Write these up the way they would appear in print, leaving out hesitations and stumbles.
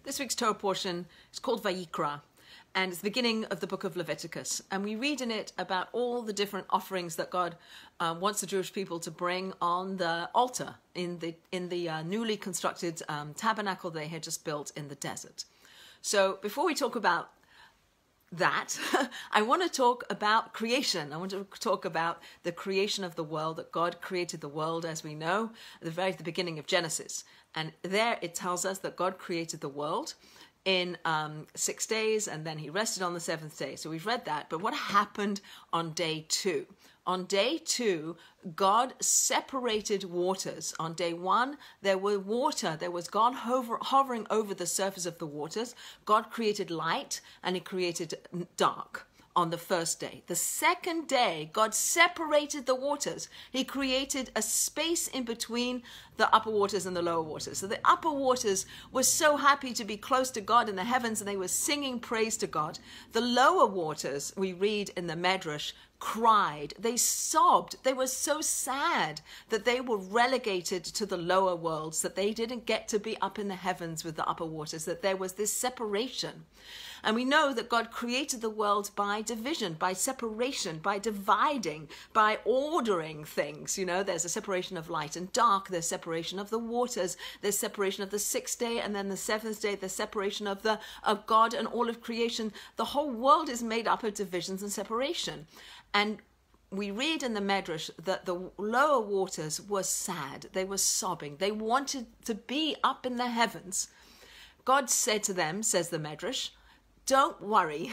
This week's Torah portion is called Vayikra, and it's the beginning of the book of Leviticus. And we read in it about all the different offerings that God wants the Jewish people to bring on the altar in the newly constructed tabernacle they had just built in the desert. So before we talk about that, I want to talk about creation. I want to talk about the creation of the world, that God created the world as we know at the very beginning of Genesis. And there it tells us that God created the world in 6 days, and then he rested on the seventh day. So we've read that. But what happened on day 2? On day 2, God separated waters. On day 1, there were water. There was God hovering over the surface of the waters. God created light and he created dark on the first day. The second day, God separated the waters. He created a space in between the upper waters and the lower waters. So the upper waters were so happy to be close to God in the heavens, and they were singing praise to God. The lower waters, we read in the Medrash, cried. They sobbed. They were so sad that they were relegated to the lower worlds, that they didn't get to be up in the heavens with the upper waters, that there was this separation. And we know that God created the world by division, by separation, by dividing, by ordering things. You know, there's a separation of light and dark, there's separation of the waters, there's separation of the 6th day, and then the 7th day, the separation of God and all of creation. The whole world is made up of divisions and separation. And we read in the Medrash that the lower waters were sad. They were sobbing. They wanted to be up in the heavens. God said to them, says the Medrash, don't worry.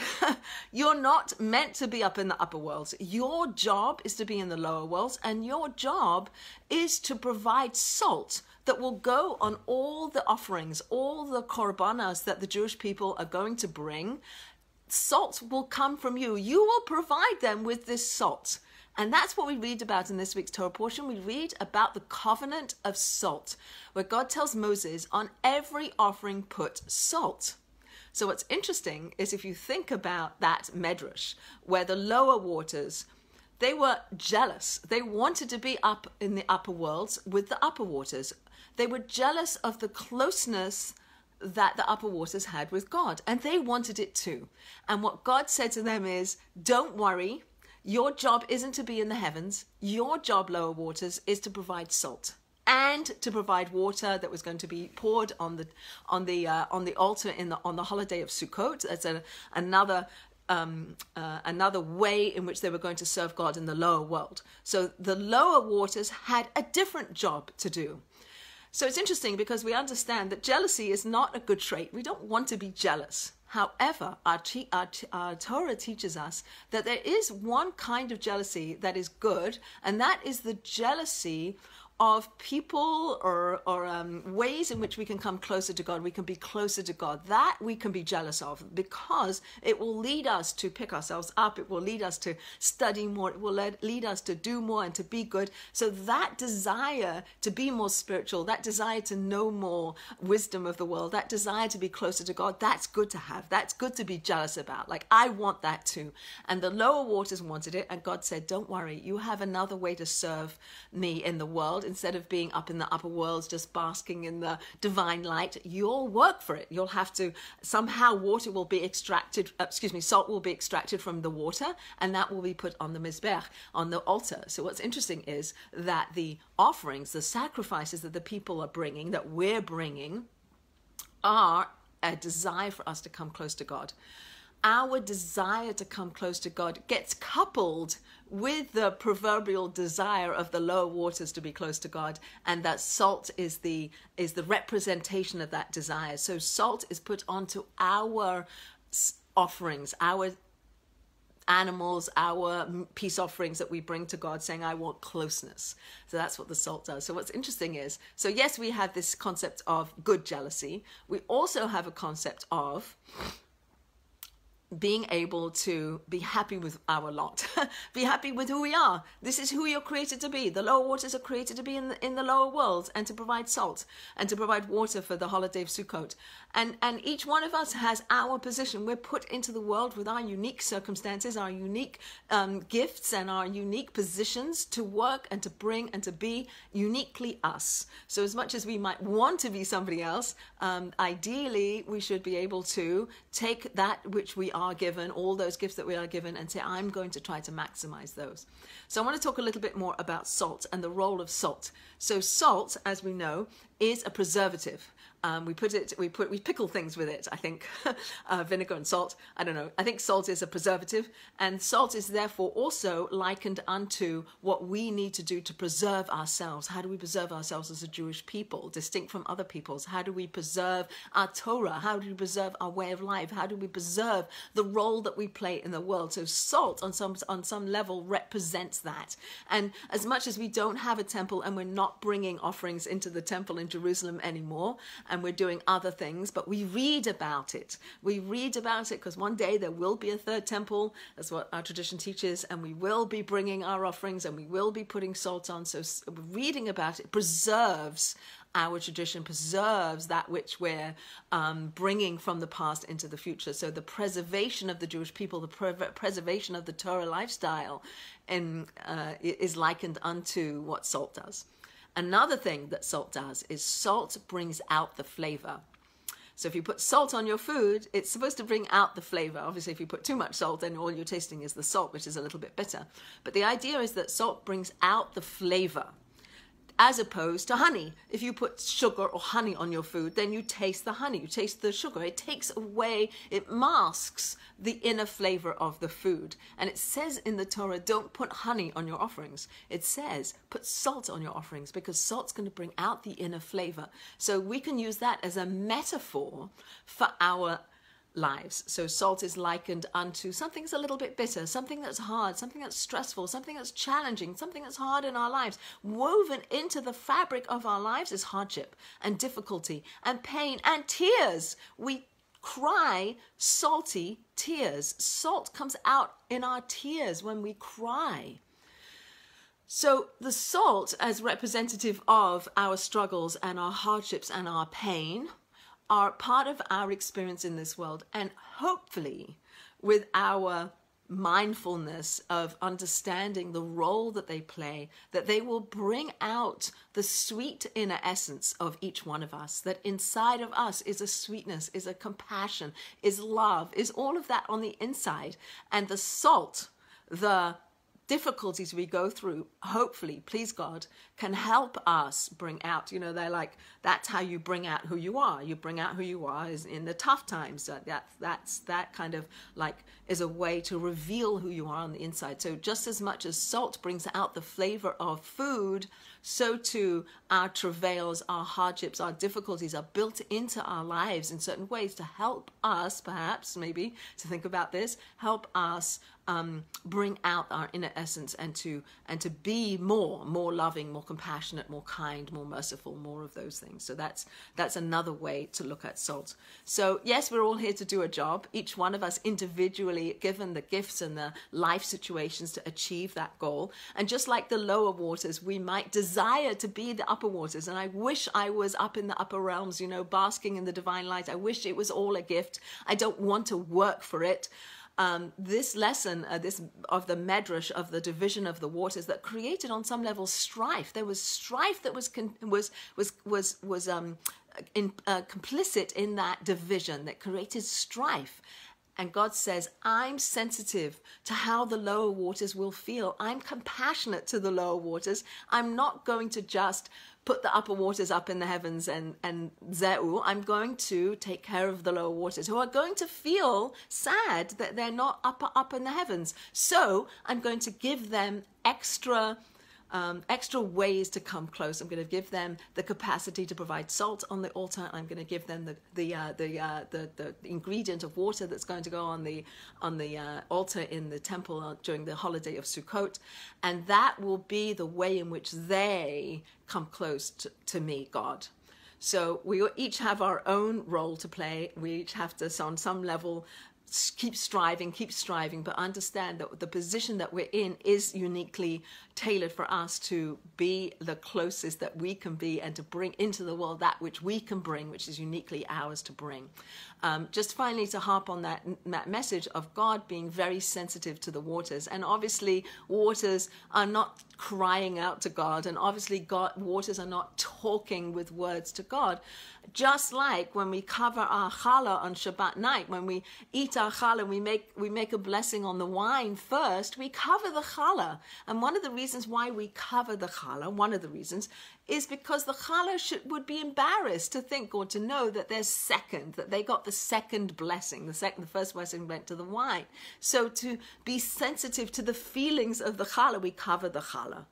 You're not meant to be up in the upper worlds. Your job is to be in the lower worlds, and your job is to provide salt that will go on all the offerings, all the korbanos that the Jewish people are going to bring. Salt will come from you. You will provide them with this salt. And that's what we read about in this week's Torah portion. We read about the covenant of salt, where God tells Moses, on every offering put salt. So what's interesting is if you think about that Medrash, where the lower waters, they were jealous. They wanted to be up in the upper worlds with the upper waters. They were jealous of the closeness that the upper waters had with God, and they wanted it too. And what God said to them is, don't worry, your job isn't to be in the heavens. Your job, lower waters, is to provide salt and to provide water that was going to be poured on the altar on the holiday of Sukkot. That's another way in which they were going to serve God in the lower world. So the lower waters had a different job to do. So it's interesting because we understand that jealousy is not a good trait. We don't want to be jealous. However, our Torah teaches us that there is one kind of jealousy that is good, and that is the jealousy of people or ways in which we can come closer to God. We can be closer to God. That we can be jealous of, because it will lead us to pick ourselves up. It will lead us to study more. It will lead us to do more and to be good. So that desire to be more spiritual, that desire to know more wisdom of the world, that desire to be closer to God, that's good to have. That's good to be jealous about. Like, I want that too. And the lower waters wanted it. And God said, don't worry, you have another way to serve me in the world. Instead of being up in the upper worlds, just basking in the divine light, you'll work for it. You'll have to, somehow salt will be extracted from the water, and that will be put on the mizbech, on the altar. So what's interesting is that the offerings, the sacrifices that the people are bringing, that we're bringing, are a desire for us to come close to God. Our desire to come close to God gets coupled with the proverbial desire of the lower waters to be close to God, and that salt is the representation of that desire. So salt is put onto our offerings, our animals, our peace offerings that we bring to God, saying, I want closeness. So that's what the salt does. So what's interesting is, so yes, we have this concept of good jealousy. We also have a concept of being able to be happy with our lot, be happy with who we are. This is who you're created to be. The lower waters are created to be in the lower world, and to provide salt and to provide water for the holiday of Sukkot. And each one of us has our position. We're put into the world with our unique circumstances, our unique gifts, and our unique positions to work and to bring and to be uniquely us. So as much as we might want to be somebody else, ideally we should be able to take that which we are given, all those gifts that we are given, and say, I'm going to try to maximize those. So I want to talk a little bit more about salt and the role of salt. So salt, as we know, is a preservative. We pickle things with it, I think, vinegar and salt. I don't know. I think salt is a preservative, and salt is therefore also likened unto what we need to do to preserve ourselves. How do we preserve ourselves as a Jewish people, distinct from other peoples? How do we preserve our Torah? How do we preserve our way of life? How do we preserve the role that we play in the world? So salt on some level represents that. And as much as we don't have a temple and we're not bringing offerings into the temple in Jerusalem anymore, and we're doing other things, but we read about it. We read about it because one day there will be a third temple. That's what our tradition teaches, and we will be bringing our offerings and we will be putting salt on. So reading about it preserves our tradition, preserves that which we're bringing from the past into the future. So the preservation of the Jewish people, the preservation of the Torah lifestyle is likened unto what salt does. Another thing that salt does is salt brings out the flavor. So if you put salt on your food, it's supposed to bring out the flavor. Obviously, if you put too much salt, then all you're tasting is the salt, which is a little bit bitter. But the idea is that salt brings out the flavor, as opposed to honey. If you put sugar or honey on your food, then you taste the honey, you taste the sugar. It takes away, it masks the inner flavor of the food. And it says in the Torah, don't put honey on your offerings. It says, put salt on your offerings, because salt's going to bring out the inner flavor. So we can use that as a metaphor for our lives. So salt is likened unto something that's a little bit bitter, something that's hard, something that's stressful, something that's challenging, something that's hard in our lives. Woven into the fabric of our lives is hardship and difficulty and pain and tears. We cry salty tears. Salt comes out in our tears when we cry. So the salt, as representative of our struggles and our hardships and our pain, are part of our experience in this world, and hopefully with our mindfulness of understanding the role that they play, that they will bring out the sweet inner essence of each one of us, that inside of us is a sweetness, is a compassion, is love, is all of that on the inside. And the salt, the difficulties we go through, hopefully, please God, can help us bring out, they're like, that's how you bring out who you are. You bring out who you are is in the tough times. That kind of like is a way to reveal who you are on the inside. So just as much as salt brings out the flavor of food, so too our travails, our hardships, our difficulties are built into our lives in certain ways to help us, perhaps, maybe, to think about this, help us bring out our inner essence and to be more loving, more compassionate, more kind, more merciful, more of those things. So that's another way to look at salt. So yes, we're all here to do a job, each one of us individually, given the gifts and the life situations to achieve that goal. And just like the lower waters, we might desire to be the upper waters. And I wish I was up in the upper realms, basking in the divine light. I wish it was all a gift. I don't want to work for it. This lesson, this of the medrash of the division of the waters, that created on some level strife. There was strife that was complicit in that division that created strife. And God says, I'm sensitive to how the lower waters will feel. I'm compassionate to the lower waters. I'm not going to just put the upper waters up in the heavens and zeu. I'm going to take care of the lower waters who are going to feel sad that they're not up in the heavens. So I'm going to give them extra ways to come close. I'm going to give them the capacity to provide salt on the altar. I'm going to give them the ingredient of water that's going to go on the altar in the temple during the holiday of Sukkot, and that will be the way in which they come close to me, God. So we each have our own role to play. We each have to, on some level, keep striving, but understand that the position that we're in is uniquely tailored for us to be the closest that we can be and to bring into the world that which we can bring, which is uniquely ours to bring. Just finally to harp on that message of God being very sensitive to the waters. And obviously waters are not crying out to God, and obviously waters are not talking with words to God. Just like when we cover our challah on Shabbat night, when we eat our challah, we make a blessing on the wine first, we cover the challah. And one of the reasons why we cover the challah, one of the reasons, is because the challah would be embarrassed to think or to know that that they got the second blessing. The first blessing went to the wine. So to be sensitive to the feelings of the challah, we cover the challah,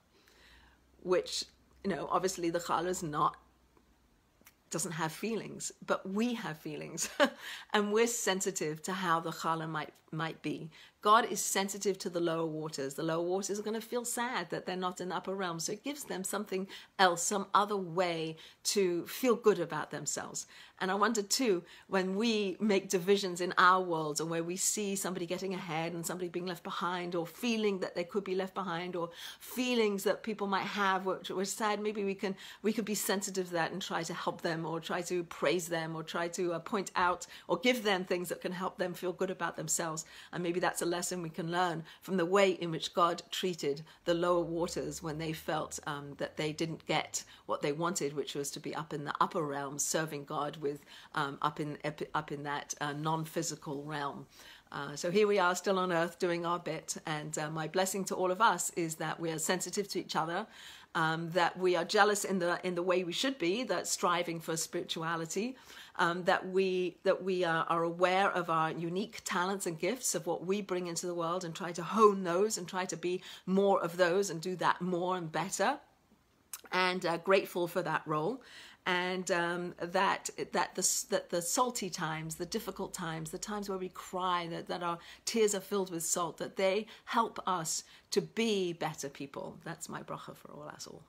which, obviously the challah doesn't have feelings, but we have feelings, and we're sensitive to how the challah might be. God is sensitive to the lower waters. The lower waters are going to feel sad that they're not in the upper realm, so it gives them something else, some other way to feel good about themselves. And I wonder too, when we make divisions in our worlds, or where we see somebody getting ahead and somebody being left behind, or feeling that they could be left behind, or feelings that people might have which were sad, maybe we could be sensitive to that and try to help them, or try to praise them, or try to point out or give them things that can help them feel good about themselves. And maybe that's a lesson we can learn from the way in which God treated the lower waters when they felt that they didn't get what they wanted, which was to be up in the upper realm, serving God with up in that non-physical realm. So here we are still on earth doing our bit, and my blessing to all of us is that we are sensitive to each other, that we are jealous in the way we should be, that striving for spirituality, that we are aware of our unique talents and gifts, of what we bring into the world, and try to hone those and try to be more of those and do that more and better, and grateful for that role. And that the salty times, the difficult times, the times where we cry, that our tears are filled with salt, that they help us to be better people. That's my bracha for all us all.